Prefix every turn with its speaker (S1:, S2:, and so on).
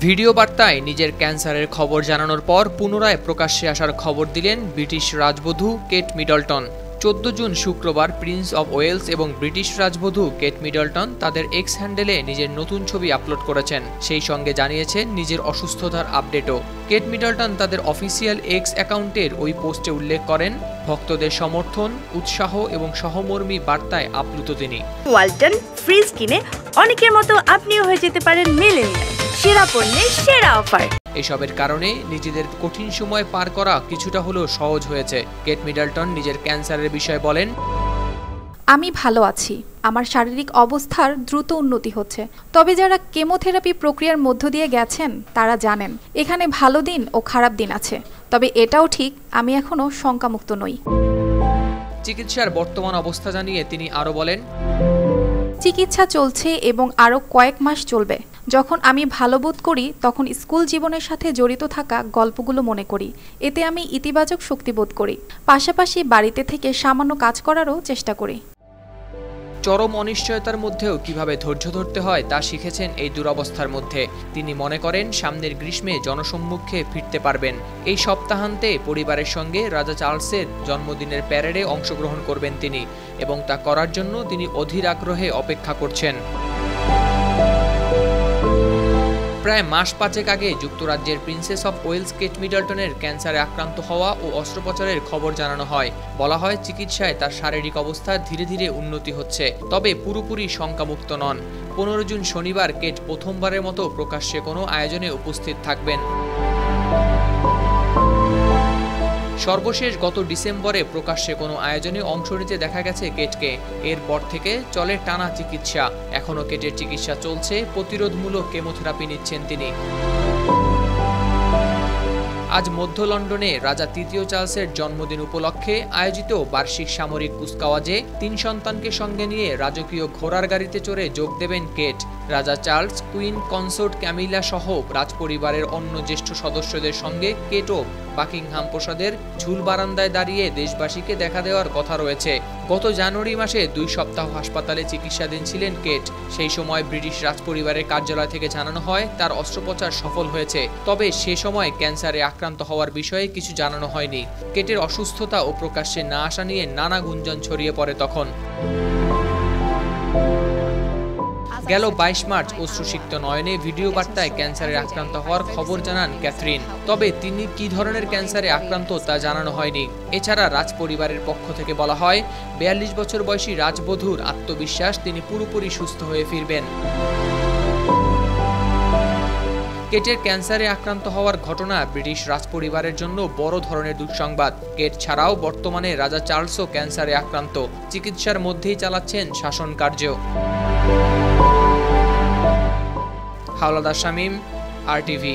S1: Video বার্তায় নিজের ক্যান্সারের খবর জানানোর পর পুনরায় প্রকাশ্যে আসার খবর দিলেন ব্রিটিশ রাজবধূ কেট মিডলটন। 14 জুন শুক্রবার প্রিন্স অব ওয়েলস এবং ব্রিটিশ রাজবধূ কেট মিডলটন তাদের এক্স হ্যান্ডেলে নিজের নতুন ছবি আপলোড করেছেন। সেই সঙ্গে জানিয়েছেন নিজের অসুস্থতার আপডেটও। কেট মিডলটন তাদের অফিসিয়াল এক্স অ্যাকাউন্টের ওই পোস্টে উল্লেখ করেন, ভক্তদের সমর্থন, উৎসাহ এবং সহমর্মী বার্তায় আপ্লুত তিনি।
S2: ওয়ালটন ফ্রিজ কিনে অনেকের মতো আপনিও হয়ে যেতে পারেন মিলেনিয়াল। সেরা পণ্যের সেরা অফার।
S1: এসবের কারণে নিজেদের কঠিন সময় পার করা কিছুটা হলেও সহজ হয়েছে। কেট মিডলটন নিজের ক্যান্সারের বিষয়ে বলেন,
S3: আমি ভালো আছি। আমার শারীরিক অবস্থার দ্রুত উন্নতি হচ্ছে। তবে যারা কেমোথেরাপি প্রক্রিয়ার মধ্য দিয়ে গেছেন তারা জানেন এখানে ভালো দিন ও খারাপ দিন আছে। তবে এটাও ঠিক, আমি এখনো শঙ্কামুক্ত নই।
S1: চিকিৎসার বর্তমান অবস্থা জানিয়ে তিনি আরও বলেন,
S3: চিকিৎসা চলছে এবং আরও কয়েক মাস চলবে। যখন আমি ভালো বোধ করি তখন স্কুল জীবনের সাথে জড়িত থাকা গল্পগুলো মনে করি। এতে আমি ইতিবাচক শক্তি বোধ করি। পাশাপাশি বাড়িতে থেকে সামান্য কাজ করারও চেষ্টা করি।
S1: চরম অনিশ্চয়তার মধ্যেও কিভাবে ধৈর্য ধরতে হয় তা শিখেছেন এই দুরবস্থার মধ্যে। তিনি মনে করেন সামনের গ্রীষ্মে জনসম্মুখে ফিরতে পারবেন। এই সপ্তাহান্তে পরিবারের সঙ্গে রাজা চার্লসের জন্মদিনের প্যারেডে অংশগ্রহণ করবেন তিনি, এবং তা করার জন্য তিনি অধীর আগ্রহে অপেক্ষা করছেন। প্রায় মাস 5 আগে যুক্তরাজ্যের প্রিন্সেস অফ ওয়েলস কেট মিডলটনের ক্যান্সারে আক্রান্ত হওয়া ও অস্ত্রোপচারের খবর জানানো হয়। বলা হয় চিকিৎসায় তার শারীরিক অবস্থার ধীরে ধীরে উন্নতি হচ্ছে, তবে পুরোপুরি শঙ্কামুক্ত নন। 15 জুন শনিবার কেট প্রথমবারের মতো প্রকাশ্যে কোনো আয়োজনে উপস্থিত থাকবেন। সর্বশেষ গত ডিসেম্বরে প্রকাশ্যে কোনো আয়োজনে অংশ নিতে দেখা গেছে কেটকে। এরপর থেকে চলে টানা চিকিৎসা। এখনও কেটের চিকিৎসা চলছে, প্রতিরোধমূলক কেমোথেরাপি নিচ্ছেন তিনি। আজ মধ্য লন্ডনে রাজা তৃতীয় চার্লসের জন্মদিন উপলক্ষে আয়োজিত বার্ষিক সামরিক কুচকাওয়াজে 3 সন্তানকে সঙ্গে নিয়ে রাজকীয় ঘোড়ার গাড়িতে চড়ে যোগ দেবেন কেট। রাজা চার্লস, কুইন কনসোর্ট ক্যামিলা সহ রাজপরিবারের অন্য জ্যেষ্ঠ সদস্যদের সঙ্গে কেটও বাকিংহাম প্রাসাদের ঝুল বারান্দায় দাঁড়িয়ে দেশবাসীকে দেখা দেওয়ার কথা রয়েছে। গত জানুয়ারি মাসে 2 সপ্তাহ হাসপাতালে চিকিৎসাধীন ছিলেন কেট। সেই সময় ব্রিটিশ রাজপরিবারের কার্যালয় থেকে জানানো হয় তার অস্ত্রোপচার সফল হয়েছে। তবে সে সময় ক্যান্সারে আক্রান্ত হওয়ার বিষয়ে কিছু জানানো হয়নি। কেটের অসুস্থতা ও প্রকাশ্যে না আসা নিয়ে নানা গুঞ্জন ছড়িয়ে পড়ে তখন। গেল 22 মার্চ অশ্রুসিক্ত নয়নে ভিডিও বার্তায় ক্যান্সারে আক্রান্ত হওয়ার খবর জানান ক্যাথরিন। তবে তিনি কি ধরনের ক্যান্সারে আক্রান্ত তা জানানো হয়নি। এছাড়া রাজপরিবারের পক্ষ থেকে বলা হয় 42 বছর বয়সী রাজবধূর আত্মবিশ্বাস তিনি পুরোপুরি সুস্থ হয়ে ফিরবেন। কেটের ক্যান্সারে আক্রান্ত হওয়ার ঘটনা ব্রিটিশ রাজপরিবারের জন্য বড় ধরনের দুঃসংবাদ। কেট ছাড়াও বর্তমানে রাজা চার্লসও ক্যান্সারে আক্রান্ত। চিকিৎসার মধ্যেই চালাচ্ছেন শাসন কার্য। হাওলাদার শামীম, RTV।